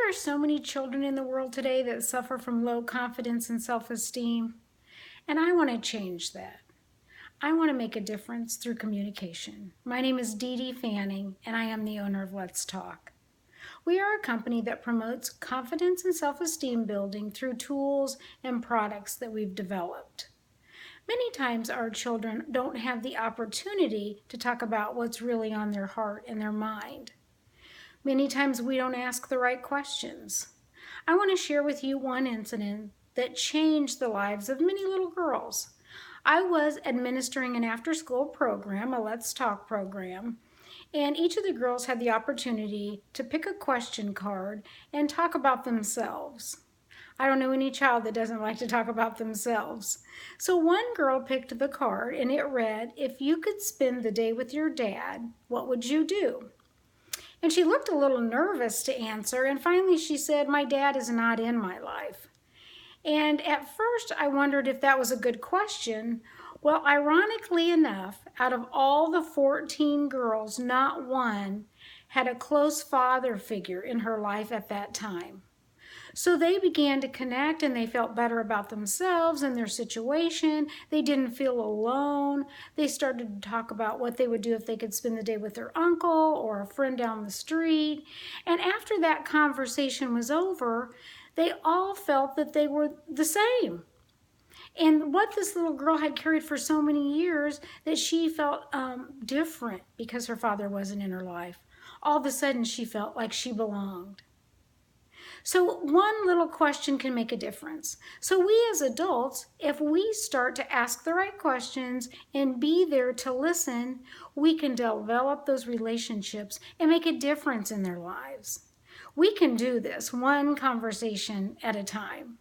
there are so many children in the world today that suffer from low confidence and self-esteem, and I want to change that. I want to make a difference through communication. My name is Dee Dee Fanning, and I am the owner of Let's Talk. We are a company that promotes confidence and self-esteem building through tools and products that we've developed. Many times our children don't have the opportunity to talk about what's really on their heart and their mind. Many times we don't ask the right questions. I want to share with you one incident that changed the lives of many little girls. I was administering an after-school program, a Let's Talk program, and each of the girls had the opportunity to pick a question card and talk about themselves. I don't know any child that doesn't like to talk about themselves. So one girl picked the card and it read, "If you could spend the day with your dad, what would you do?" And she looked a little nervous to answer, and finally she said, "My dad is not in my life." And at first I wondered if that was a good question. Well, ironically enough, out of all the 14 girls, not one had a close father figure in her life at that time. So they began to connect and they felt better about themselves and their situation. They didn't feel alone. They started to talk about what they would do if they could spend the day with their uncle or a friend down the street. And after that conversation was over, they all felt that they were the same. And what this little girl had carried for so many years, that she felt different because her father wasn't in her life. All of a sudden she felt like she belonged. So one little question can make a difference. So we as adults, if we start to ask the right questions and be there to listen, we can develop those relationships and make a difference in their lives. We can do this one conversation at a time.